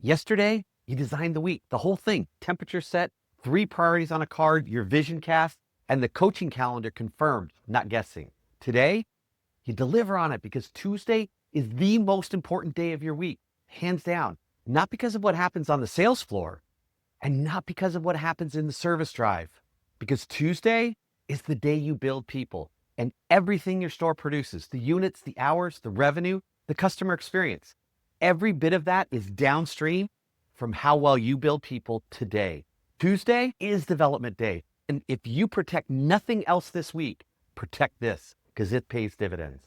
Yesterday, you designed the week, the whole thing, temperature set, 3 priorities on a card, your vision cast, and the coaching calendar confirmed, not guessing. Today, you deliver on it because Tuesday is the most important day of your week, hands down. Not because of what happens on the sales floor and not because of what happens in the service drive. Because Tuesday is the day you build people and everything your store produces, the units, the hours, the revenue, the customer experience. Every bit of that is downstream from how well you build people today. Tuesday is development day. And if you protect nothing else this week, protect this because it pays dividends.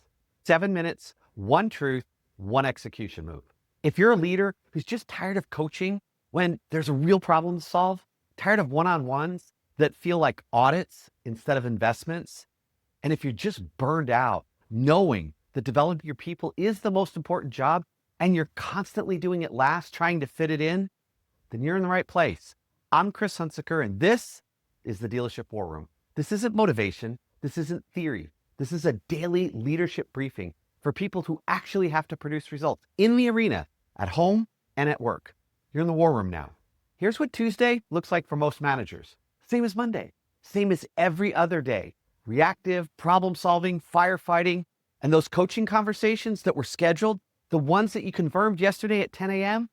7 minutes, one truth, one execution move. If you're a leader who's just tired of coaching when there's a real problem to solve, tired of one-on-ones that feel like audits instead of investments, and if you're just burned out knowing that developing your people is the most important job and you're constantly doing it last, trying to fit it in, then you're in the right place. I'm Chris Hunsicker, and this is the Dealership War Room. This isn't motivation. This isn't theory. This is a daily leadership briefing for people who actually have to produce results in the arena, at home and at work. You're in the war room now. Here's what Tuesday looks like for most managers. Same as Monday, same as every other day. Reactive, problem solving, firefighting, and those coaching conversations that were scheduled, the ones that you confirmed yesterday at 10 a.m.,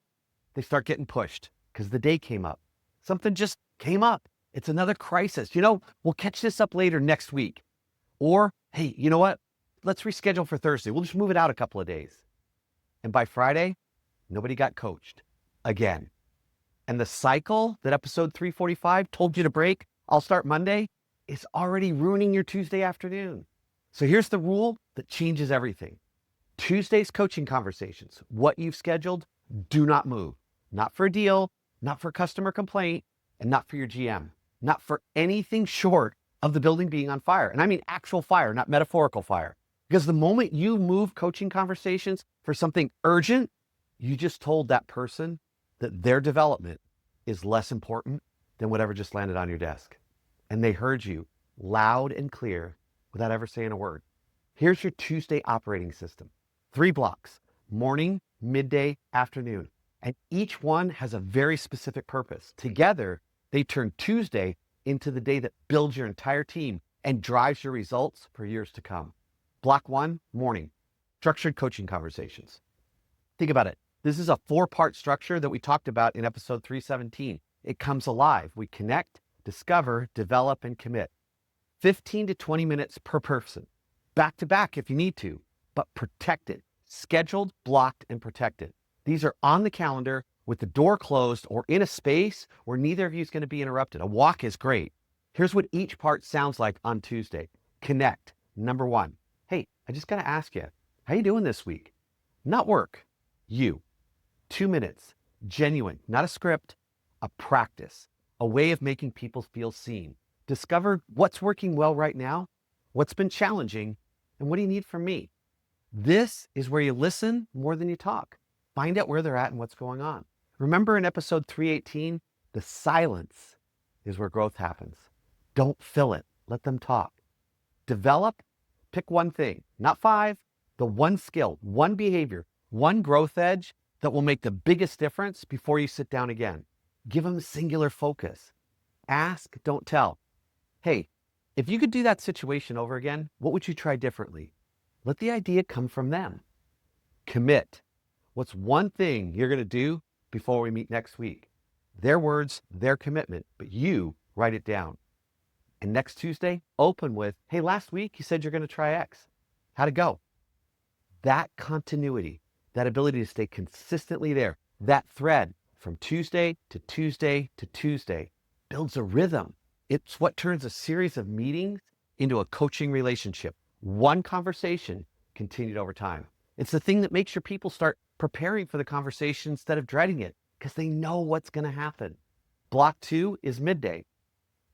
they start getting pushed because the day came up. Something just came up. It's another crisis. We'll catch this up later next week. Or, hey, you know what? Let's reschedule for Thursday. We'll just move it out a couple of days. And by Friday, nobody got coached again. And the cycle that episode 345 told you to break, I'll start Monday, is already ruining your Tuesday afternoon. So here's the rule that changes everything. Tuesday's coaching conversations, what you've scheduled, do not move. Not for a deal, not for a customer complaint, and not for your GM. Not for anything short of the building being on fire. And I mean actual fire, not metaphorical fire. Because the moment you move coaching conversations for something urgent, you just told that person that their development is less important than whatever just landed on your desk. And they heard you loud and clear without ever saying a word. Here's your Tuesday operating system. 3 blocks, morning, midday, afternoon. And each one has a very specific purpose. Together, they turn Tuesday into the day that builds your entire team and drives your results for years to come. Block 1, morning, structured coaching conversations. Think about it. This is a 4-part structure that we talked about in episode 317. It comes alive. We connect, discover, develop, and commit. 15 to 20 minutes per person, back to back if you need to, but protected, scheduled, blocked, and protected. These are on the calendar with the door closed or in a space where neither of you is going to be interrupted. A walk is great. Here's what each part sounds like on Tuesday. Connect. Number 1. Hey, I just got to ask you, how you doing this week? Not work. You. 2 minutes. Genuine. Not a script. A practice. A way of making people feel seen. Discover what's working well right now, what's been challenging, and what do you need from me? This is where you listen more than you talk. Find out where they're at and what's going on. Remember in episode 318, the silence is where growth happens. Don't fill it. Let them talk. Develop. Pick one thing, not 5, the one skill, one behavior, one growth edge that will make the biggest difference before you sit down again. Give them singular focus. Ask, don't tell. Hey, if you could do that situation over again, what would you try differently? Let the idea come from them. Commit. What's one thing you're going to do before we meet next week? Their words, their commitment, but you write it down. And next Tuesday, open with, hey, last week you said you're going to try X. How'd it go? That continuity, that ability to stay consistently there, that thread from Tuesday to Tuesday to Tuesday builds a rhythm. It's what turns a series of meetings into a coaching relationship. One conversation continued over time. It's the thing that makes your people start preparing for the conversation instead of dreading it because they know what's going to happen. Block 2 is midday.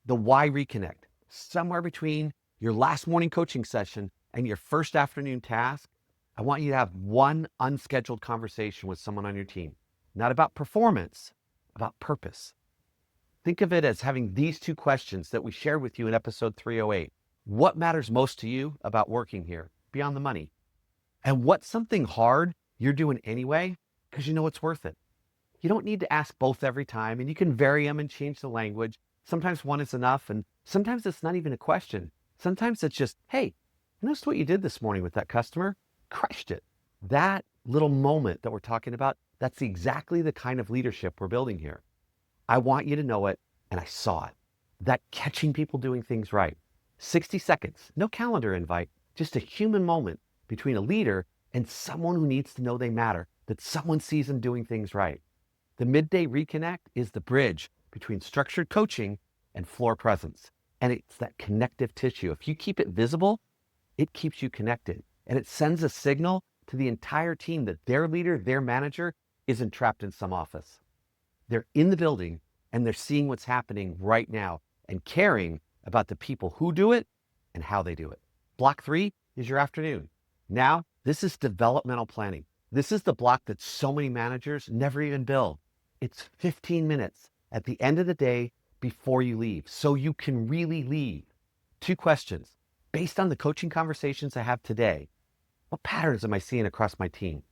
The why reconnect. Somewhere between your last morning coaching session and your first afternoon task, I want you to have one unscheduled conversation with someone on your team. Not about performance, about purpose. Think of it as having these 2 questions that we shared with you in episode 308. What matters most to you about working here beyond the money? And what's something hard you're doing anyway because you know it's worth it? You don't need to ask both every time, and you can vary them and change the language. Sometimes one is enough, and sometimes it's not even a question. Sometimes it's just, hey, I noticed what you did this morning with that customer. Crushed it. That little moment that we're talking about, that's exactly the kind of leadership we're building here. I want you to know it, and I saw it. That catching people doing things right. 60 seconds, no calendar invite, just a human moment between a leader and someone who needs to know they matter, that someone sees them doing things right. The Midday Reconnect is the bridge between structured coaching and floor presence. And it's that connective tissue. If you keep it visible, it keeps you connected. And it sends a signal to the entire team that their leader, their manager, isn't trapped in some office. They're in the building and they're seeing what's happening right now and caring about the people who do it and how they do it. Block 3 is your afternoon. Now, this is developmental planning. This is the block that so many managers never even build. It's 15 minutes at the end of the day before you leave, so you can really leave. 2 questions. Based on the coaching conversations I have today, what patterns am I seeing across my team?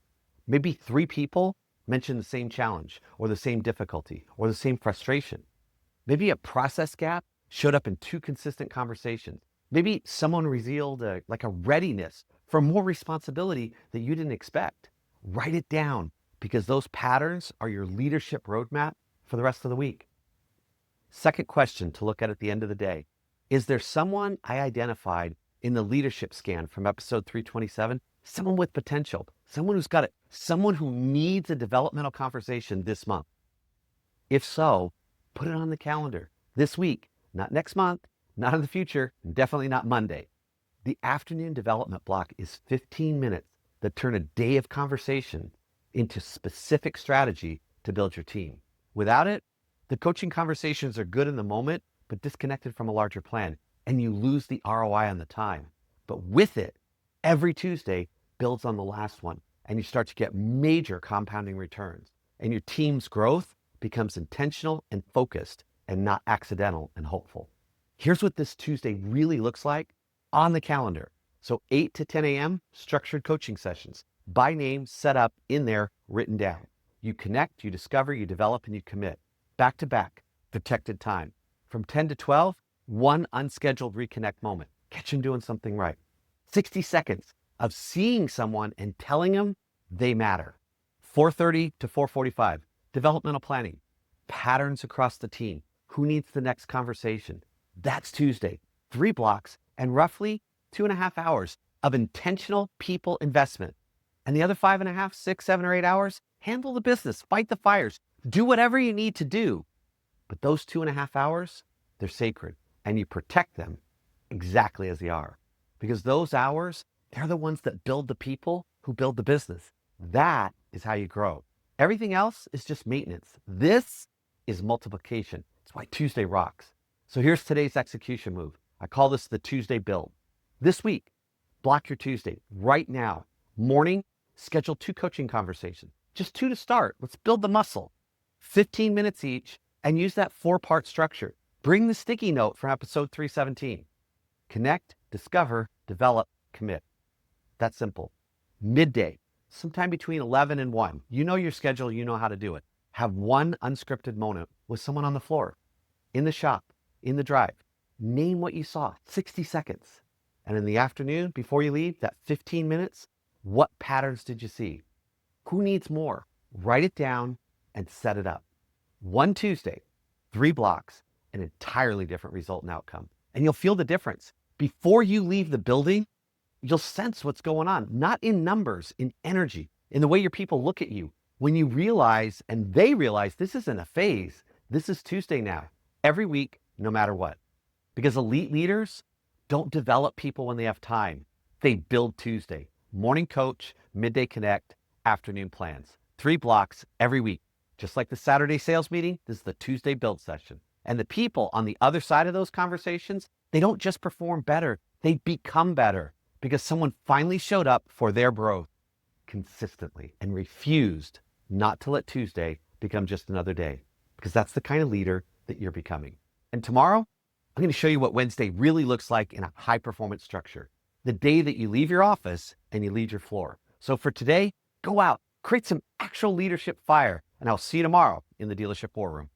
Maybe 3 people mention the same challenge or the same difficulty or the same frustration. Maybe a process gap showed up in 2 consistent conversations. Maybe someone revealed a readiness for more responsibility that you didn't expect. Write it down, because those patterns are your leadership roadmap for the rest of the week. Second question to look at the end of the day. Is there someone I identified in the leadership scan from episode 327? Someone with potential, someone who's got it, someone who needs a developmental conversation this month. If so, put it on the calendar this week, not next month, not in the future, and definitely not Monday. The afternoon development block is 15 minutes that turn a day of conversation into specific strategy to build your team. Without it, the coaching conversations are good in the moment, but disconnected from a larger plan, and you lose the ROI on the time. But with it, every Tuesday builds on the last one, and you start to get major compounding returns, and your team's growth becomes intentional and focused and not accidental and hopeful. Here's what this Tuesday really looks like on the calendar. So 8 to 10 a.m., structured coaching sessions, by name, set up in there, written down. You connect, you discover, you develop, and you commit. Back to back, protected time. From 10 to 12, one unscheduled reconnect moment. Catch them doing something right. 60 seconds of seeing someone and telling them they matter. 4:30 to 4:45, developmental planning. Patterns across the team. Who needs the next conversation? That's Tuesday. 3 blocks and roughly 2.5 hours of intentional people investment. And the other 5.5, 6, 7, or 8 hours, handle the business, fight the fires, do whatever you need to do. But those 2.5 hours, they're sacred, and you protect them exactly as they are. Because those hours, they're the ones that build the people who build the business. That is how you grow. Everything else is just maintenance. This is multiplication. It's why Tuesday rocks. So here's today's execution move. I call this the Tuesday build. This week, block your Tuesday right now. Morning, schedule 2 coaching conversations. Just 2 to start. Let's build the muscle. 15 minutes each, and use that 4-part structure. Bring the sticky note from episode 317. Connect, discover, develop, commit. That's simple. Midday, sometime between 11 and 1. You know your schedule, you know how to do it. Have one unscripted moment with someone on the floor, in the shop, in the drive. Name what you saw, 60 seconds. And in the afternoon, before you leave, that 15 minutes, what patterns did you see? Who needs more? Write it down and set it up. One Tuesday, 3 blocks, an entirely different result and outcome. And you'll feel the difference. Before you leave the building, you'll sense what's going on, not in numbers, in energy, in the way your people look at you. When you realize, and they realize, this isn't a phase, this is Tuesday now, every week, no matter what. Because elite leaders don't develop people when they have time. They build Tuesday. Morning coach, midday connect, afternoon plans. 3 blocks every week. Just like the Saturday sales meeting, this is the Tuesday build session. And the people on the other side of those conversations, they don't just perform better, they become better because someone finally showed up for their growth consistently and refused not to let Tuesday become just another day, because that's the kind of leader that you're becoming. And tomorrow, I'm going to show you what Wednesday really looks like in a high performance structure. The day that you leave your office and you leave your floor. So for today, go out, create some actual leadership fire, and I'll see you tomorrow in the dealership war room.